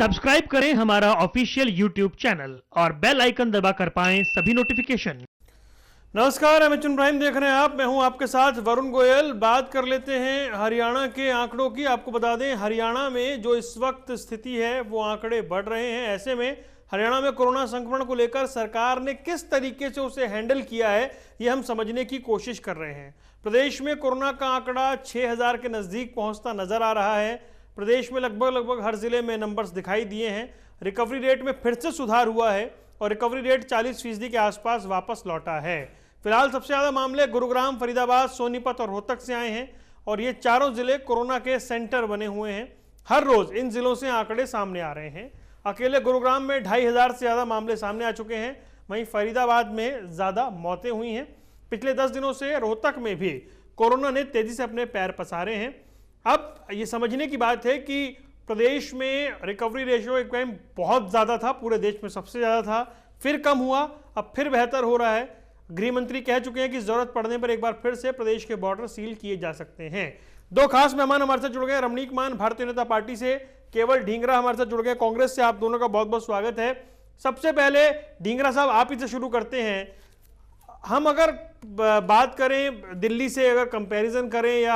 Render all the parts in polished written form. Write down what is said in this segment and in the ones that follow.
Subscribe करें हमारा official YouTube channel और बेल आइकन दबाकर पाएं सभी नोटिफिकेशन। नमस्कार, एमएचएन प्राइम देख रहे हैं आप। मैं हूं आपके साथ वरुण गोयल। बात कर लेते हैं हरियाणा के आंकड़ों की। आपको बता दें, हरियाणा में जो इस वक्त स्थिति है वो आंकड़े बढ़ रहे हैं। ऐसे में हरियाणा में कोरोना संक्रमण को लेकर सरकार ने किस तरीके से उसे हैंडल किया है, ये हम समझने की कोशिश कर रहे हैं। प्रदेश में कोरोना का आंकड़ा 6000 के नज़दीक पहुंचता नजर आ रहा है। प्रदेश में लगभग हर जिले में नंबर्स दिखाई दिए हैं। रिकवरी रेट में फिर से सुधार हुआ है और रिकवरी रेट 40% के आसपास वापस लौटा है। फिलहाल सबसे ज़्यादा मामले गुरुग्राम, फरीदाबाद, सोनीपत और रोहतक से आए हैं और ये चारों जिले कोरोना के सेंटर बने हुए हैं। हर रोज इन जिलों से आंकड़े सामने आ रहे हैं। अकेले गुरुग्राम में 2500 से ज़्यादा मामले सामने आ चुके हैं। वहीं फरीदाबाद में ज़्यादा मौतें हुई हैं। पिछले 10 दिनों से रोहतक में भी कोरोना ने तेजी से अपने पैर पसारे हैं। अब ये समझने की बात है कि प्रदेश में रिकवरी रेशियो एक टाइम बहुत ज़्यादा था, पूरे देश में सबसे ज़्यादा था, फिर कम हुआ, अब फिर बेहतर हो रहा है। गृह मंत्री कह चुके हैं कि जरूरत पड़ने पर एक बार फिर से प्रदेश के बॉर्डर सील किए जा सकते हैं। दो खास मेहमान हमारे साथ जुड़ गए। रमणीक मान भारतीय जनता पार्टी से, केवल ढींगरा हमारे साथ जुड़ गए कांग्रेस से। आप दोनों का बहुत बहुत स्वागत है। सबसे पहले ढींगरा साहब, आप ही से शुरू करते हैं। हम अगर बात करें दिल्ली से, अगर कंपैरिजन करें या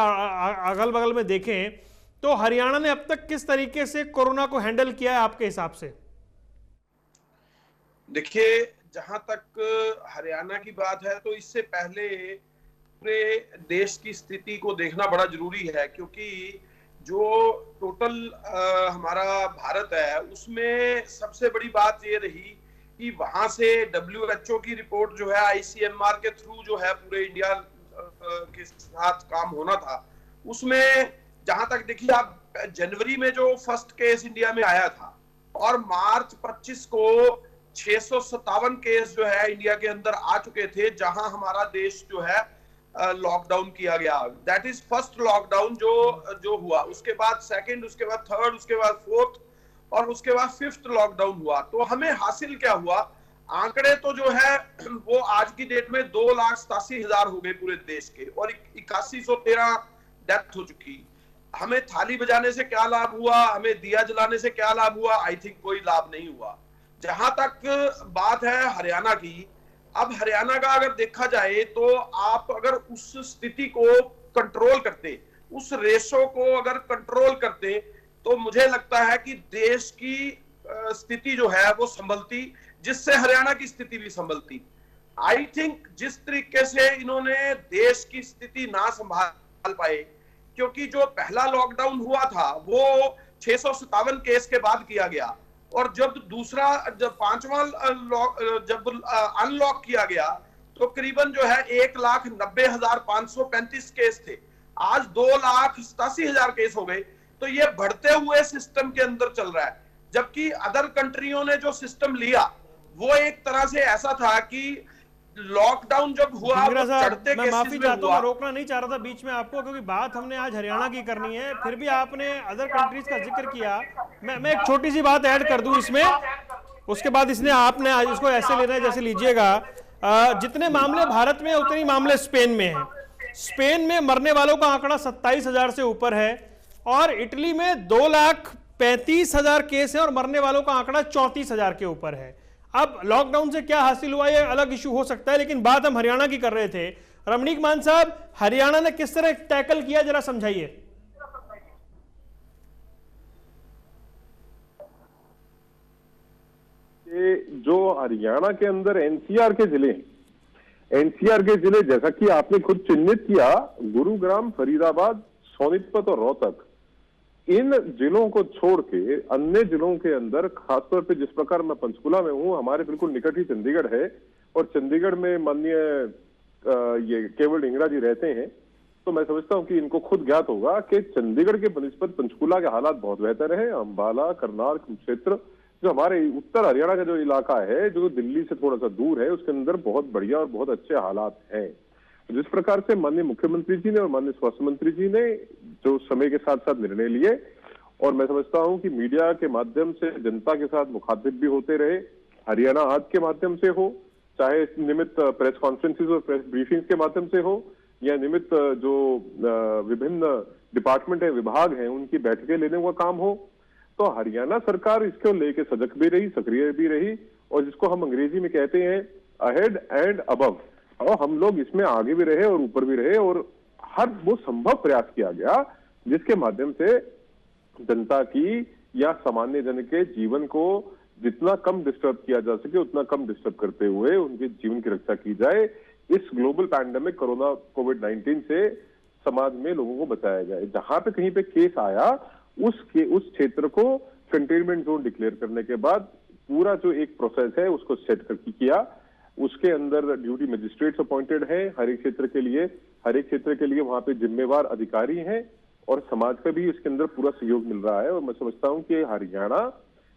अगल बगल में देखें, तो हरियाणा ने अब तक किस तरीके से कोरोना को हैंडल किया है आपके हिसाब से? देखिए, जहां तक हरियाणा की बात है तो इससे पहले पूरे देश की स्थिति को देखना बड़ा जरूरी है, क्योंकि जो टोटल हमारा भारत है उसमें सबसे बड़ी बात ये रही कि वहां से WHO की रिपोर्ट जो है ICMR के थ्रू जो है पूरे इंडिया के साथ काम होना था, उसमें जहां तक देखिए आप, जनवरी में जो फर्स्ट केस इंडिया में आया था और मार्च 25 को 657 केस जो है इंडिया के अंदर आ चुके थे, जहां हमारा देश जो है लॉकडाउन किया गया। दैट इज फर्स्ट लॉकडाउन जो हुआ। उसके बाद सेकंड, उसके बाद थर्ड, उसके बाद फोर्थ और उसके बाद फिफ्थ लॉकडाउन हुआ। तो हमें हासिल क्या हुआ? आंकड़े तो जो है वो आज की डेट में 2,87,000 हो गए पूरे देश के और 8113 डेथ हो चुकी। हमें थाली बजाने से क्या लाभ हुआ, हमें दिया जलाने से क्या लाभ हुआ? आई थिंक कोई लाभ नहीं हुआ। जहां तक बात है हरियाणा की, अब हरियाणा का अगर देखा जाए तो आप अगर उस स्थिति को कंट्रोल करते, उस रेशो को अगर कंट्रोल करते, तो मुझे लगता है कि देश की स्थिति जो है वो संभलती, जिससे हरियाणा की स्थिति भी संभलती। आई थिंक जिस तरीके से इन्होंने देश की स्थिति ना संभाल पाए, क्योंकि जो पहला लॉकडाउन हुआ था वो 657 केस के बाद किया गया और जब पांचवा जब अनलॉक किया गया तो करीबन जो है 1,90,535 केस थे। आज 2,87,000 केस हो गए। तो ये बढ़ते हुए सिस्टम के अंदर चल रहा है, जबकि अदर कंट्रियों ने जो सिस्टम लिया वो एक तरह से ऐसा था कि लॉकडाउन जब हुआ वो चढ़ते मैं माफी चाहता हूं, रोकना नहीं चाह रहा था बीच में आपको, क्योंकि बात हमने आज हरियाणा की करनी है। फिर भी आपने अदर कंट्रीज का जिक्र किया। मैं एक छोटी सी बात ऐड कर दूं इसमें, उसके बाद आपने आज इसको ऐसे लेना है जैसे लीजिएगा। जितने मामले भारत में उतने ही मामले स्पेन में हैं। स्पेन में मरने वालों का आंकड़ा 27,000 से ऊपर है और इटली में 2,35,000 केस है और मरने वालों का आंकड़ा 34,000 के ऊपर है। अब लॉकडाउन से क्या हासिल हुआ ये अलग इशू हो सकता है, लेकिन बात हम हरियाणा की कर रहे थे। रमणीक मान साहब, हरियाणा ने किस तरह टैकल किया, जरा समझाइए। जो हरियाणा के अंदर एनसीआर के जिले जैसा कि आपने खुद चिन्हित किया, गुरुग्राम, फरीदाबाद, सोनीपत और रोहतक, इन जिलों को छोड़ के अन्य जिलों के अंदर, खासतौर पे जिस प्रकार मैं पंचकुला में हूं, हमारे बिल्कुल निकट ही चंडीगढ़ है और चंडीगढ़ में माननीय ये केवल ढींगरा जी रहते हैं, तो मैं समझता हूं कि इनको खुद ज्ञात होगा कि चंडीगढ़ के बनिस्बत पंचकुला के हालात बहुत बेहतर है। अंबाला, करनाल, कुरुक्षेत्र, जो हमारे उत्तर हरियाणा का जो इलाका है, जो दिल्ली से थोड़ा सा दूर है, उसके अंदर बहुत बढ़िया और बहुत अच्छे हालात हैं। जिस प्रकार से माननीय मुख्यमंत्री जी ने और माननीय स्वास्थ्य मंत्री जी ने जो समय के साथ साथ निर्णय लिए, और मैं समझता हूं कि मीडिया के माध्यम से जनता के साथ मुखातिब भी होते रहे, हरियाणा आज के माध्यम से हो, चाहे नियमित प्रेस कॉन्फ्रेंसेस और प्रेस ब्रीफिंग्स के माध्यम से हो, या नियमित जो विभिन्न डिपार्टमेंट है, विभाग हैं, उनकी बैठकें लेने का काम हो, तो हरियाणा सरकार इसको लेके सजग भी रही, सक्रिय भी रही, और जिसको हम अंग्रेजी में कहते हैं अहेड एंड अबव, और हम लोग इसमें आगे भी रहे और ऊपर भी रहे, और हर वो संभव प्रयास किया गया जिसके माध्यम से जनता की या सामान्य जन के जीवन को जितना कम डिस्टर्ब किया जा सके उतना कम डिस्टर्ब करते हुए उनके जीवन की रक्षा की जाए। इस ग्लोबल पैंडेमिक कोरोना कोविड-19 से समाज में लोगों को बचाया जाए। जहां पे कहीं पे केस आया उस क्षेत्र को कंटेनमेंट जोन डिक्लेयर करने के बाद पूरा जो एक प्रोसेस है उसको सेट करके किया। उसके अंदर ड्यूटी मजिस्ट्रेट्स अपॉइंटेड है हर एक क्षेत्र के लिए, हर एक क्षेत्र के लिए वहां पे जिम्मेवार अधिकारी हैं, और समाज का भी इसके अंदर पूरा सहयोग मिल रहा है। और मैं समझता हूं कि हरियाणा,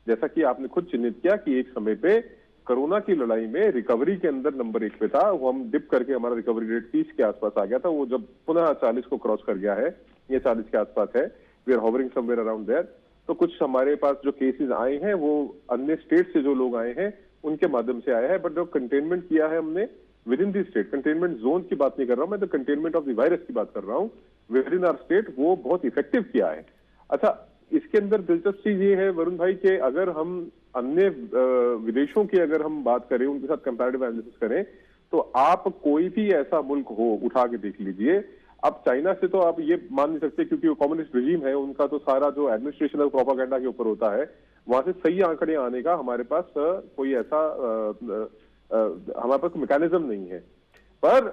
जैसा कि आपने खुद चिन्हित किया कि एक समय पे कोरोना की लड़ाई में रिकवरी के अंदर नंबर 1 पे था, वो हम डिप करके हमारा रिकवरी रेट 30 के आसपास आ गया था, वो जब पुनः 40 को क्रॉस कर गया है, ये 40 के आसपास है, we are hovering somewhere around there. तो कुछ हमारे पास जो केसेस आए हैं वो अन्य स्टेट से जो लोग आए हैं उनके माध्यम से आया है, बट जो कंटेनमेंट किया है हमने with in the state, containment zone की बात नहीं कर रहा हूं मैं, तो कंटेनमेंट ऑफ द वायरस की बात कर रहा हूं, विद इन आवर स्टेट, वो बहुत इफेक्टिव किया है। अच्छा, इसके अंदर दिलचस्प चीज ये है वरुण भाई कि अगर हम अन्य विदेशों की अगर हम बात करें, उनके साथ कंपैरेटिव एनालिसिस करें, तो आप कोई भी ऐसा मुल्क हो उठा के देख लीजिए। अब चाइना से तो आप ये मान नहीं सकते क्योंकि वो कम्युनिस्ट रिजीम है, उनका तो सारा जो एडमिनिस्ट्रेशन और प्रोपागेंडा के ऊपर होता है, वहां से सही आंकड़े आने का हमारे पास कोई ऐसा हमारे पास मैकेनिज्म नहीं है। पर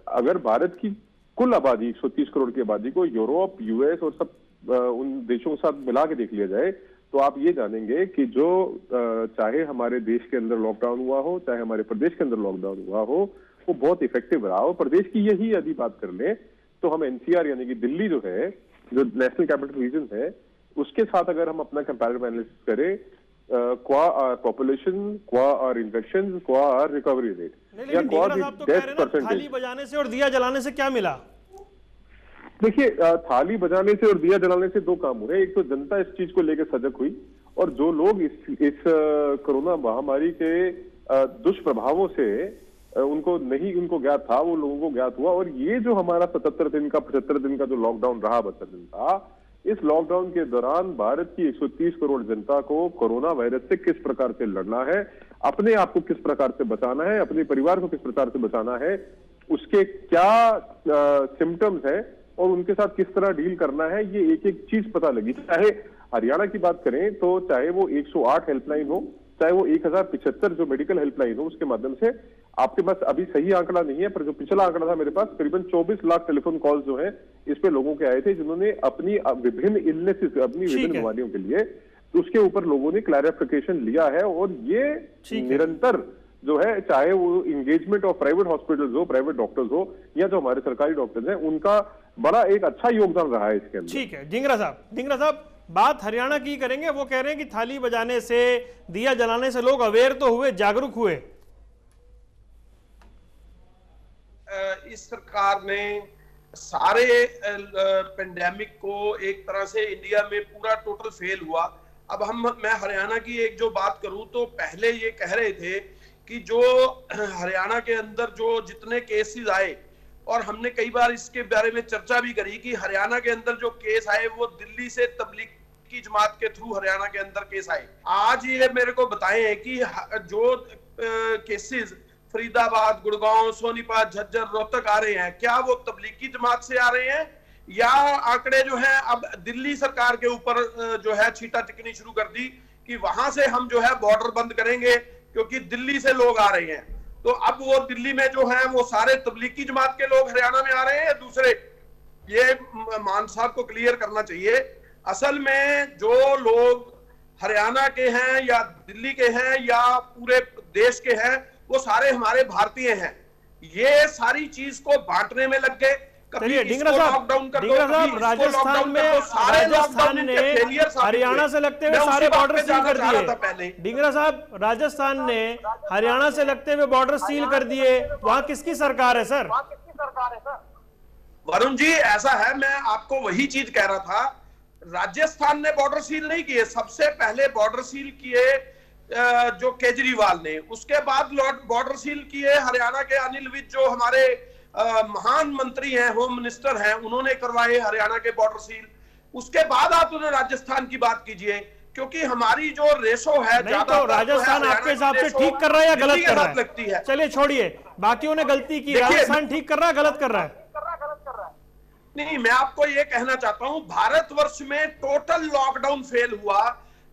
अगर भारत की कुल आबादी 130 करोड़ की आबादी को यूरोप, यूएस और सब उन देशों के साथ मिला के देख लिया जाए, तो आप ये जानेंगे कि जो चाहे हमारे देश के अंदर लॉकडाउन हुआ हो, चाहे हमारे प्रदेश के अंदर लॉकडाउन हुआ हो, वो बहुत इफेक्टिव रहा हो। प्रदेश की यही यदि बात कर लें तो हम एनसीआर यानी कि दिल्ली जो है, जो नेशनल कैपिटल रीजन है, उसके साथ अगर हम अपना कंपैरेटिव एनालिसिस करें, क्वा आर पॉपुलेशन, क्वा आर इन्फेक्शन, क्वा आर रिकवरी रेट, या क्वा डेथ परसेंटेज। थाली बजाने से और दिया जलाने से क्या मिला? देखिए, थाली बजाने से और दिया जलाने से दो काम हुए। एक तो जनता इस चीज को लेकर सजग हुई, और जो लोग इस कोरोना महामारी के दुष्प्रभावों से उनको ज्ञात था, वो लोगों को ज्ञात हुआ। और ये जो हमारा 75 दिन का जो लॉकडाउन रहा, 72 दिन का, इस लॉकडाउन के दौरान भारत की 130 करोड़ जनता को कोरोना वायरस से किस प्रकार से लड़ना है, अपने आप को किस प्रकार से बचाना है, अपने परिवार को किस प्रकार से बचाना है, उसके क्या सिम्टम्स है और उनके साथ किस तरह डील करना है, ये एक एक चीज पता लगी। चाहे हरियाणा की बात करें तो चाहे वो 108 हेल्पलाइन हो, चाहे वो 1075 जो मेडिकल हेल्पलाइन हो, उसके माध्यम से आपके पास अभी सही आंकड़ा नहीं है, पर जो पिछला आंकड़ा था मेरे पास, करीबन 24 लाख टेलीफोन कॉल्स जो है इस पे लोगों के आए थे, जिन्होंने अपनी विभिन्न इलनेसेस, अपनी विभिन्न बीमारियों के लिए, तो उसके ऊपर लोगों ने क्लैरिफिकेशन लिया है। और ये निरंतर जो है, चाहे वो इंगेजमेंट ऑफ प्राइवेट हॉस्पिटल्स हो, प्राइवेट डॉक्टर्स हो, या जो हमारे सरकारी डॉक्टर्स हैं, उनका बड़ा एक अच्छा योगदान रहा है इसके अंदर। ठीक है, ढींगरा साहब बात हरियाणा की करेंगे। वो कह रहे हैं कि थाली बजाने से, दिया जलाने से लोग अवेयर तो हुए, जागरूक हुए। इस सरकार ने सारे पेंडेमिक को एक तरह से इंडिया में पूरा टोटल फेल हुआ। अब मैं हरियाणा की एक जो बात करूं तो पहले ये कह रहे थे कि जो हरियाणा के अंदर जो जितने केसेस आए, और हमने कई बार इसके बारे में चर्चा भी करी कि हरियाणा के अंदर जो केस आए वो दिल्ली से तबलीग की जमात के थ्रू हरियाणा के अंदर केस आए। आज ये मेरे को बताएं कि जो केसेस फरीदाबाद, गुड़गांव, सोनीपत, झज्जर, रोहतक आ रहे हैं, क्या वो तबलीग की जमात से आ रहे हैं, या आंकड़े जो हैं अब दिल्ली सरकार के ऊपर जो है छींटा टिकनी शुरू कर दी कि वहां से हम जो है बॉर्डर बंद करेंगे क्योंकि दिल्ली से लोग आ रहे हैं। तो अब वो दिल्ली में जो है वो सारे तबलीग की जमात के लोग हरियाणा में आ रहे हैं या दूसरे? ये मान साहब को क्लियर करना चाहिए। असल में जो लोग हरियाणा के हैं या दिल्ली के हैं या पूरे देश के हैं, वो सारे हमारे भारतीय हैं। ये सारी चीज को बांटने में लग गए। चलिए ढींगरा साहब, राजस्थान ने हरियाणा से लगते हुए सारे बॉर्डर सील कर दिए। ढींगरा साहब, राजस्थान ने हरियाणा से लगते हुए बॉर्डर सील कर दिए, वहां किसकी सरकार है सर? वरुण जी, ऐसा है, मैं आपको वही चीज कह रहा था। राजस्थान ने बॉर्डर सील नहीं किए, सबसे पहले बॉर्डर सील किए जो केजरीवाल ने, उसके बाद बॉर्डर सील किए हरियाणा के अनिल विज जो हमारे महान मंत्री हैं, होम मिनिस्टर हैं, उन्होंने करवाए हरियाणा के बॉर्डर सील। उसके बाद आप राजस्थान की बात कीजिए, क्योंकि हमारी जो रेशो है नहीं तो ज्यादातर राजस्थान जो है, आपके हिसाब से रेशो ठीक कर रहा है या दिल्ली गलत के कर रहा साथ लगती है। चलिए छोड़िए, बाकियों ने गलती की, देखिए, राजस्थान ठीक कर रहा है गलत कर रहा है? नहीं, मैं आपको ये कहना चाहता हूं, भारतवर्ष में टोटल लॉकडाउन फेल हुआ।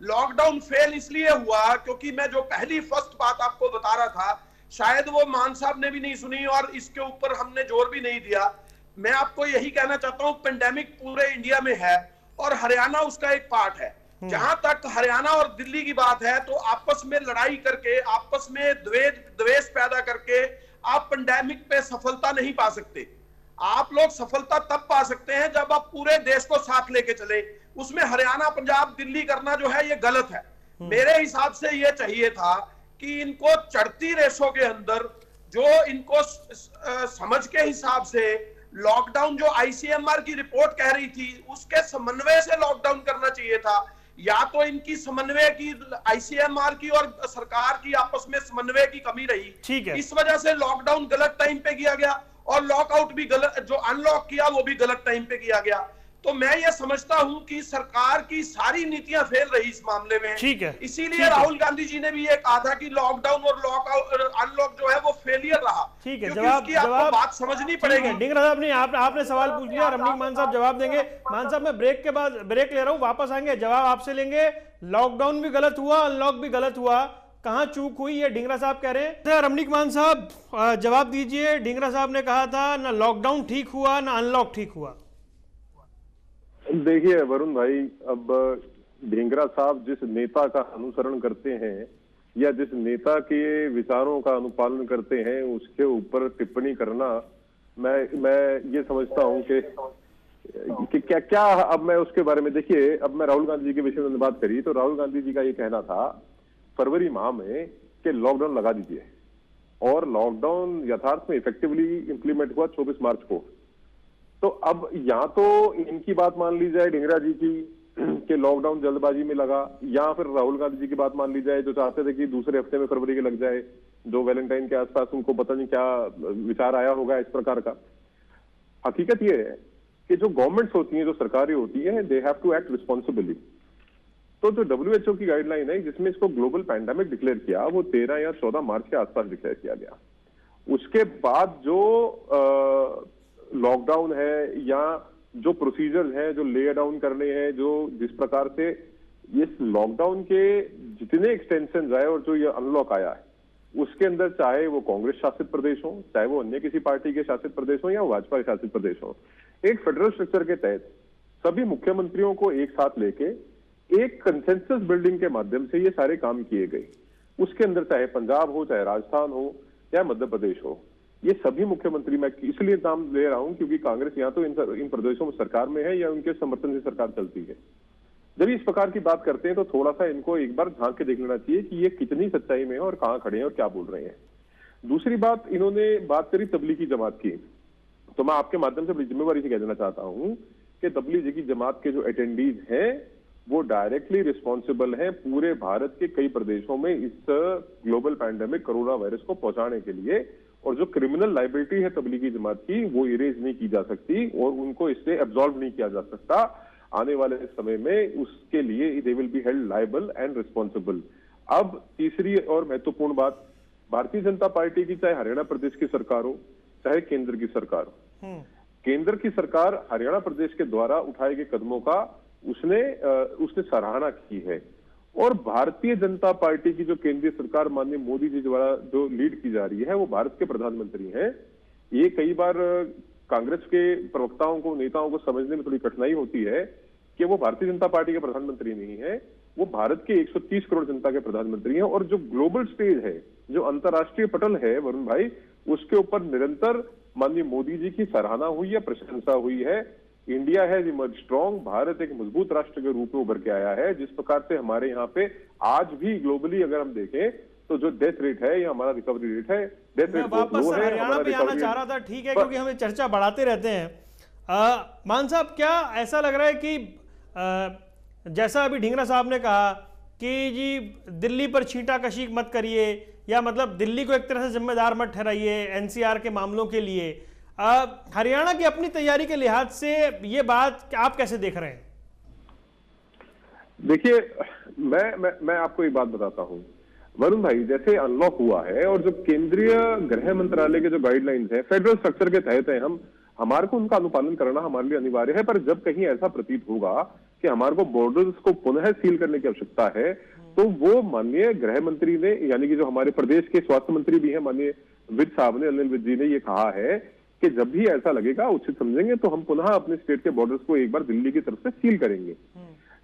लॉकडाउन फेल इसलिए हुआ क्योंकि मैं जो पहली फर्स्ट बात आपको बता रहा था, शायद वो मान साहब ने भी नहीं सुनी और इसके ऊपर हमने जोर भी नहीं दिया। मैं आपको यही कहना चाहता हूं, पेंडेमिक पूरे इंडिया में है और हरियाणा उसका एक पार्ट है। जहां तक हरियाणा और दिल्ली की बात है, तो आपस में लड़ाई करके, आपस में द्वेष पैदा करके आप पेंडेमिक पे सफलता नहीं पा सकते। आप लोग सफलता तब पा सकते हैं जब आप पूरे देश को साथ लेके चले। उसमें हरियाणा, पंजाब, दिल्ली करना जो है ये गलत है। मेरे हिसाब से ये चाहिए था कि इनको चढ़ती रेशों के अंदर जो इनको समझ के हिसाब से लॉकडाउन, जो आईसीएमआर की रिपोर्ट कह रही थी, उसके समन्वय से लॉकडाउन करना चाहिए था। या तो इनकी समन्वय की, आईसीएमआर की और सरकार की आपस में समन्वय की कमी रही, ठीक है, इस वजह से लॉकडाउन गलत टाइम पे किया गया और लॉकआउट भी गलत, जो अनलॉक किया वो भी गलत टाइम पे किया गया। तो मैं ये समझता हूं कि सरकार की सारी नीतियां फेल रही इस मामले में। ठीक है, इसीलिए राहुल गांधी जी ने भी ये कहा था कि लॉकडाउन और लॉकआउट, अनलॉक जो है वो फेलियर रहा। ठीक है, क्योंकि उसकी आपको बात समझनी पड़ेगी। डिंगरा साहब ने आपने सवाल पूछ लिया, रमनीक मान साहब जवाब देंगे। मान साहब मैं ब्रेक के बाद ब्रेक ले रहा हूं, वापस आएंगे, जवाब आपसे लेंगे। लॉकडाउन भी गलत हुआ, अनलॉक भी गलत हुआ, कहां चूक हुई ये डिंगरा साहब कह रहे हैं। रमनीक मान साहब जवाब दीजिए। डिंगरा साहब ने कहा था ना लॉकडाउन ठीक हुआ ना अनलॉक ठीक हुआ। देखिए वरुण भाई, अब ढींगरा साहब जिस नेता का अनुसरण करते हैं या जिस नेता के विचारों का अनुपालन करते हैं, उसके ऊपर टिप्पणी करना, मैं ये समझता हूं कि क्या अब मैं उसके बारे में, देखिए अब मैं राहुल गांधी जी के विषय में बात करी तो राहुल गांधी जी का ये कहना था फरवरी माह में कि लॉकडाउन लगा दीजिए, और लॉकडाउन यथार्थ में इफेक्टिवली इंप्लीमेंट हुआ 24 मार्च को। तो अब या तो इनकी बात मान ली जाए ढींगरा जी की कि लॉकडाउन जल्दबाजी में लगा, या फिर राहुल गांधी जी की बात मान ली जाए जो चाहते थे कि दूसरे हफ्ते में फरवरी के लग जाए, जो वैलेंटाइन के आसपास उनको पता नहीं क्या विचार आया होगा इस प्रकार का। हकीकत यह है कि जो गवर्नमेंट्स होती हैं, जो सरकारें होती हैं, they have to act responsibly. तो जो WHO की गाइडलाइन है जिसमें इसको ग्लोबल पैंडेमिक डिक्लेयर किया, वो 13 या 14 मार्च के आसपास डिक्लेयर किया गया। उसके बाद जो लॉकडाउन है या जो प्रोसीजर्स हैं, जो ले डाउन करने हैं, जो जिस प्रकार से इस लॉकडाउन के जितने एक्सटेंशन आए और जो ये अनलॉक आया है, उसके अंदर चाहे वो कांग्रेस शासित प्रदेश हो, चाहे वो अन्य किसी पार्टी के शासित प्रदेश हो या भाजपा के शासित प्रदेश हो, एक फेडरल स्ट्रक्चर के तहत सभी मुख्यमंत्रियों को एक साथ लेके एक कंसेंसस बिल्डिंग के माध्यम से ये सारे काम किए गए। उसके अंदर चाहे पंजाब हो, चाहे राजस्थान हो, या मध्य प्रदेश हो, ये सभी मुख्यमंत्री, मैं इसलिए नाम ले रहा हूं क्योंकि कांग्रेस या तो इन प्रदेशों में सरकार में है या उनके समर्थन से सरकार चलती है। जब इस प्रकार की बात करते हैं तो थोड़ा सा इनको एक बार झांक के देख लेना चाहिए कि ये कितनी सच्चाई में है और कहां खड़े हैं और क्या बोल रहे हैं। दूसरी बात, इन्होंने बात करी तबलीगी जमात की, तो मैं आपके माध्यम से बड़ी जिम्मेवारी से कह देना चाहता हूं कि तबलीगी जमात के जो अटेंडीज हैं वो डायरेक्टली रिस्पॉन्सिबल हैं पूरे भारत के कई प्रदेशों में इस ग्लोबल पैंडेमिक कोरोना वायरस को पहुंचाने के लिए, और जो क्रिमिनल लाइबिलिटी है तबलीगी जमात की वो इरेज नहीं की जा सकती और उनको इससे एब्सॉल्व नहीं किया जा सकता। आने वाले समय में उसके लिए they will be held liable and responsible. अब तीसरी और महत्वपूर्ण बात, भारतीय जनता पार्टी की चाहे हरियाणा प्रदेश की सरकार हो चाहे केंद्र की सरकार हो, केंद्र की सरकार हरियाणा प्रदेश के द्वारा उठाए गए कदमों का उसने सराहना की है, और भारतीय जनता पार्टी की जो केंद्रीय सरकार माननीय मोदी जी द्वारा जो लीड की जा रही है वो भारत के प्रधानमंत्री हैं। ये कई बार कांग्रेस के प्रवक्ताओं को, नेताओं को समझने में थोड़ी कठिनाई होती है कि वो भारतीय जनता पार्टी के प्रधानमंत्री नहीं है, वो भारत के 130 करोड़ जनता के प्रधानमंत्री हैं। और जो ग्लोबल स्टेज है, जो अंतर्राष्ट्रीय पटल है वरुण भाई, उसके ऊपर निरंतर माननीय मोदी जी की सराहना हुई है, प्रशंसा हुई है। India has emerge strong, Bharat एक मजबूत राष्ट्र के रूप में उभर के आया है। जिस प्रकार से हमारे यहाँ पे आज भी ग्लोबली अगर हम देखें तो जो डेथ रेट है या हमारा रिकवरी रेट है, डेथ रेट बहुत लो है। हरियाणा पे आना चाह रहा था, ठीक है, क्योंकि हमें चर्चा बढ़ाते रहते हैं। मान साहब, क्या ऐसा लग रहा है कि जैसा अभी ढींगरा साहब ने कहा कि जी दिल्ली पर छींटाकशी मत करिए, या मतलब दिल्ली को एक तरह से जिम्मेदार मत ठहराइए एनसीआर के मामलों के लिए, हरियाणा की अपनी तैयारी के लिहाज से ये बात आप कैसे देख रहे हैं? देखिए, मैं आपको एक बात बताता हूं वरुण भाई। जैसे अनलॉक हुआ है और जो केंद्रीय गृह मंत्रालय के जो गाइडलाइंस है फेडरल स्ट्रक्चर के तहत है, हमारे को उनका अनुपालन करना हमारे लिए अनिवार्य है। पर जब कहीं ऐसा प्रतीत होगा कि हमारे को बॉर्डर्स को पुनः सील करने की आवश्यकता है, तो वो माननीय गृह मंत्री ने, यानी कि जो हमारे प्रदेश के स्वास्थ्य मंत्री भी हैं माननीय विज साहब ने, अनिल विज जी ने ये कहा है कि जब भी ऐसा लगेगा, उचित समझेंगे, तो हम पुनः अपने स्टेट के बॉर्डर्स को एक बार दिल्ली की तरफ से सील करेंगे।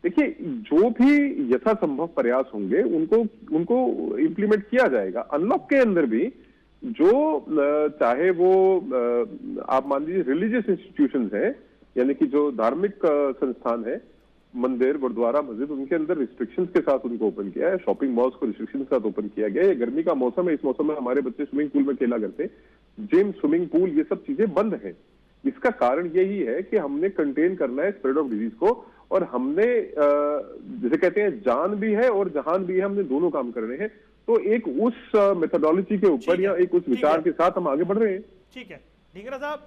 देखिए, जो भी यथासंभव प्रयास होंगे उनको इंप्लीमेंट किया जाएगा। अनलॉक के अंदर भी जो चाहे वो आप मान लीजिए रिलीजियस इंस्टीट्यूशंस हैं, यानी कि जो धार्मिक संस्थान है, मंदिर, गुरुद्वारा, मस्जिद, उनके अंदर रिस्ट्रिक्शंस के साथ उनको ओपन किया है। शॉपिंग मॉल्स को रिस्ट्रिक्शंस के साथ ओपन किया गया है। गर्मी का मौसम है, इस मौसम में हमारे बच्चे स्विमिंग पूल में खेला करते, जिम, स्विमिंग पूल, ये सब चीजें बंद हैं। इसका कारण यही है कि हमने कंटेन करना है स्प्रेड ऑफ डिजीज को, और हमने जैसे कहते हैं जान भी है और जहान भी है, हमने दोनों काम करने हैं। तो एक उस मेथोडोलॉजी के ऊपर या एक उस विचार के साथ हम आगे बढ़ रहे हैं। ठीक है ढींगरा साहब,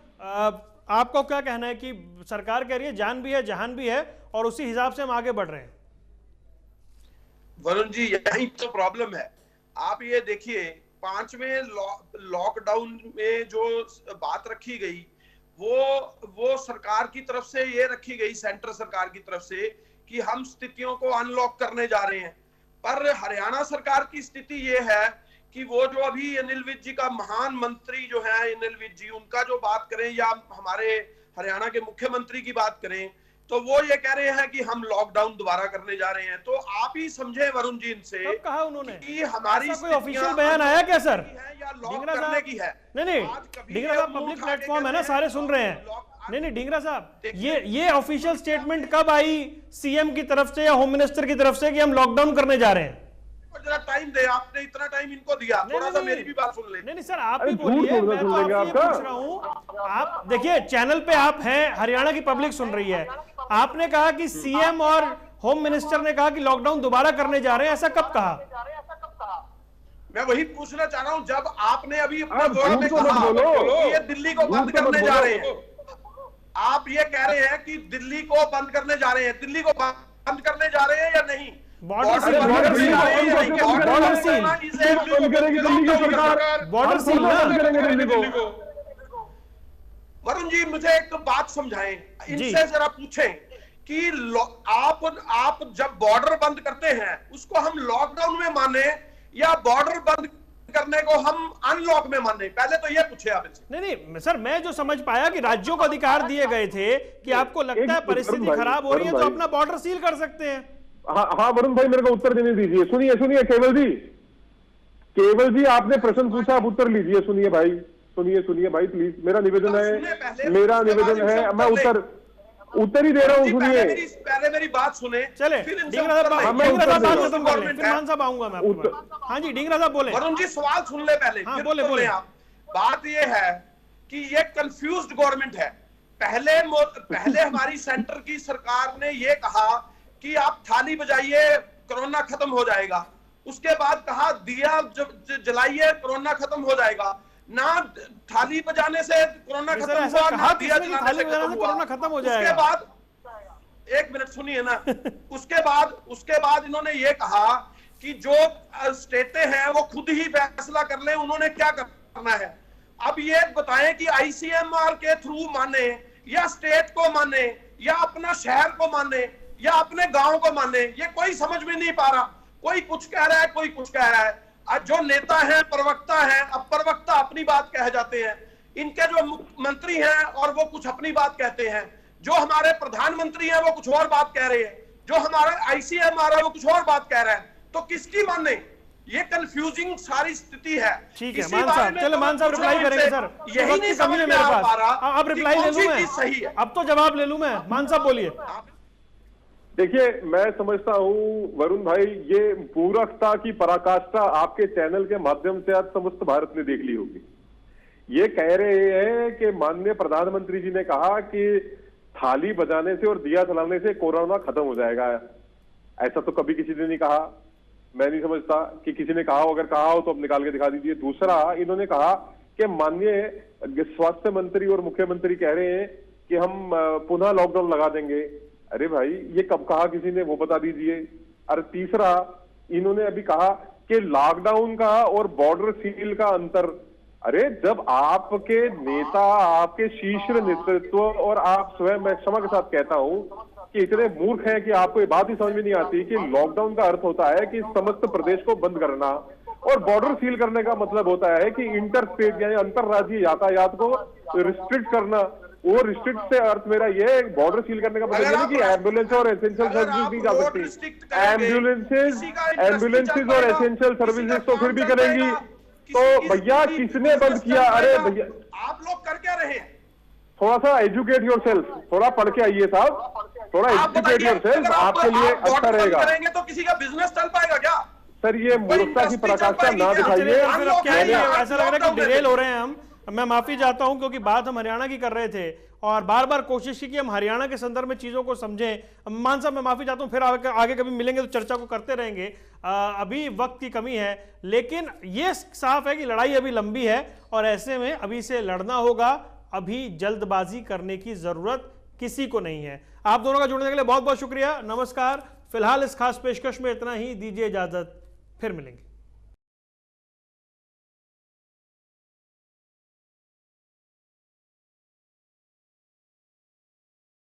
आपको क्या कहना है कि सरकार कह रही है जान भी है जहान भी है और उसी हिसाब से हम आगे बढ़ रहे हैं? वरुण जी, यही तो प्रॉब्लम है। आप ये देखिए, 5वें लॉकडाउन में जो बात रखी गई वो सरकार की तरफ से ये रखी गई, सेंटर सरकार की तरफ से, कि हम स्थितियों को अनलॉक करने जा रहे हैं। पर हरियाणा सरकार की स्थिति ये है कि वो जो अभी अनिल विज जी का महान मंत्री जो है अनिल विज जी, उनका जो बात करें या हमारे हरियाणा के मुख्यमंत्री की बात करें, तो वो ये कह रहे हैं कि हम लॉकडाउन दोबारा करने जा रहे हैं। तो आप ही समझे वरुण जी इनसे, कब कहा उन्होंने कि हमारी कोई ऑफिशियल बयान आया क्या सर? ढींगरा करने की है? नहीं, ढींगरा साहब पब्लिक प्लेटफॉर्म है ना, सारे सुन रहे हैं। नहीं ढींगरा साहब, ये ऑफिशियल स्टेटमेंट कब आई सीएम की तरफ से या होम मिनिस्टर की तरफ से कि हम लॉकडाउन करने जा रहे हैं? जरा टाइम दे, आपने इतना टाइम इनको दिया, थोड़ा सा मेरी भी बात सुन ले। नहीं सर, आप भी बोलिए, मैं तो आपसे ये पूछ रहा हूं। आप देखिए, चैनल पे आप हैं, हरियाणा की पब्लिक सुन रही है। आपने कहा कि सीएम और होम मिनिस्टर ने कहा कि लॉकडाउन दोबारा करने जा रहे हैं, ऐसा कब कहा? मैं वही पूछना चाह रहा हूं, जब आपने अभी अपने दौरे में कहा कि ये दिल्ली को बंद करने जा रहे हैं, आप ये कह रहे हैं कि दिल्ली को बंद करने जा रहे हैं, दिल्ली को बंद करने जा रहे हैं या नहीं? बॉर्डर सील वरुण जी, मुझे एक बात समझाएं, इनसे जरा पूछें कि आप जब बॉर्डर बंद करते हैं उसको हम लॉकडाउन में माने या बॉर्डर बंद करने को हम अनलॉक में माने? पहले तो ये पूछे आप इनसे। नहीं सर, मैं जो समझ पाया कि राज्यों को अधिकार दिए गए थे कि आपको लगता है परिस्थिति खराब हो रही है तो अपना बॉर्डर सील कर सकते हैं। हाँ वरुण भाई, मेरे को उत्तर देने दीजिए। सुनिए केवल जी आपने प्रश्न पूछा, आप उत्तर लीजिए। सुनिए भाई प्लीज, मेरा निवेदन है, मैं उत्तर ही दे रहा हूँ। सुनिए, पहले मेरी बात सुने, चले ढींगरा साहब मान साहब आऊंगा मैं आपके पास। हाँ जी ढींगरा साहब बोले। वरुण जी सवाल सुन ले पहले। हाँ बोले आप। बात ये है कि ये कंफ्यूज्ड गवर्नमेंट है। पहले हमारी सेंटर की सरकार ने ये कहा कि आप थाली बजाइए, कोरोना खत्म हो जाएगा। उसके बाद कहा दिया जलाइए, कोरोना खत्म हो जाएगा। ना थाली बजाने से कोरोना खत्म हुआ, ना दिया जलाने से कोरोना खत्म हो जाएगा। उसके बाद एक मिनट सुनिए ना। उसके बाद इन्होंने ये कहा कि जो स्टेटें हैं वो खुद ही फैसला कर लें उन्होंने क्या करना है। अब ये बताएं कि आईसीएमआर के थ्रू माने या स्टेट को माने या अपना शहर को माने या अपने गांव को माने, ये कोई समझ में नहीं पा रहा। कोई कुछ कह रहा है, कोई कुछ कह रहा है। जो नेता हैं, प्रवक्ता हैं, अब प्रवक्ता अपनी बात कह जाते हैं, इनके जो मंत्री हैं और वो कुछ अपनी बात कहते हैं, जो हमारे प्रधानमंत्री हैं वो कुछ और बात कह रहे हैं, जो हमारा आईसीएमआर है वो कुछ और बात कह रहा है। तो किसकी माने? ये कंफ्यूजिंग सारी स्थिति है। ठीक है मान साहब, चलो मान साहब रिप्लाई करेंगे सर। यही नहीं समझ में आ पा रहा। अब रिप्लाई ले लूं मैं, सही है अब तो जवाब ले लूं मैं। मान साहब बोलिए। देखिए, मैं समझता हूं वरुण भाई, ये मूर्खता की पराकाष्ठा आपके चैनल के माध्यम से आज समस्त भारत ने देख ली होगी। ये कह रहे हैं कि माननीय प्रधानमंत्री जी ने कहा कि थाली बजाने से और दिया जलाने से कोरोना खत्म हो जाएगा। ऐसा तो कभी किसी ने नहीं कहा। मैं नहीं समझता कि किसी ने कहा हो। अगर कहा हो तो अब निकाल के दिखा दीजिए। दूसरा, इन्होंने कहा कि माननीय स्वास्थ्य मंत्री और मुख्यमंत्री कह रहे हैं कि हम पुनः लॉकडाउन लगा देंगे। अरे भाई ये कब कहा किसी ने, वो बता दीजिए। अरे तीसरा, इन्होंने अभी कहा कि लॉकडाउन का और बॉर्डर सील का अंतर। अरे जब आपके नेता, आपके शीर्ष नेतृत्व और आप स्वयं, मैं क्षमा के साथ कहता हूं कि इतने मूर्ख हैं कि आपको ये बात ही समझ में नहीं आती कि लॉकडाउन का अर्थ होता है कि समस्त प्रदेश को बंद करना, और बॉर्डर सील करने का मतलब होता है कि इंटर स्टेट यानी अंतरराज्यीय यातायात को रिस्ट्रिक्ट करना। वो रिस्ट्रिक्ट से अर्थ मेरा ये है, बॉर्डर सील करने का मतलब नहीं कि एम्बुलेंस और एसेंशियल सर्विसेज नहीं जा सकती। एम्बुलेंसेज और एसेंशियल सर्विसेज तो फिर भी करेंगी। तो भैया किसने बंद किया? अरे भैया आप लोग कर क्या रहे हैं? थोड़ा सा एजुकेट योरसेल्फ, थोड़ा पढ़ के आइए साहब, थोड़ा एजुकेट योरसेल्फ, आपके लिए अच्छा रहेगा। करेंगे तो किसी का बिजनेस चल पाएगा क्या? सर ये मूर्खता की पराकाष्ठा ना दिखाइए। ऐसा लग रहा है कि डिरेल हो रहे हैं हम। मैं माफी चाहता हूं क्योंकि बात हम हरियाणा की कर रहे थे और बार बार कोशिश की कि हम हरियाणा के संदर्भ में चीजों को समझें। मान साहब मैं माफी चाहता हूं, फिर आगे कभी मिलेंगे तो चर्चा को करते रहेंगे। अभी वक्त की कमी है, लेकिन ये साफ है कि लड़ाई अभी लंबी है और ऐसे में अभी से लड़ना होगा। अभी जल्दबाजी करने की जरूरत किसी को नहीं है। आप दोनों का जुड़ने के लिए बहुत बहुत शुक्रिया, नमस्कार। फिलहाल इस खास पेशकश में इतना ही, दीजिए इजाजत, फिर मिलेंगे।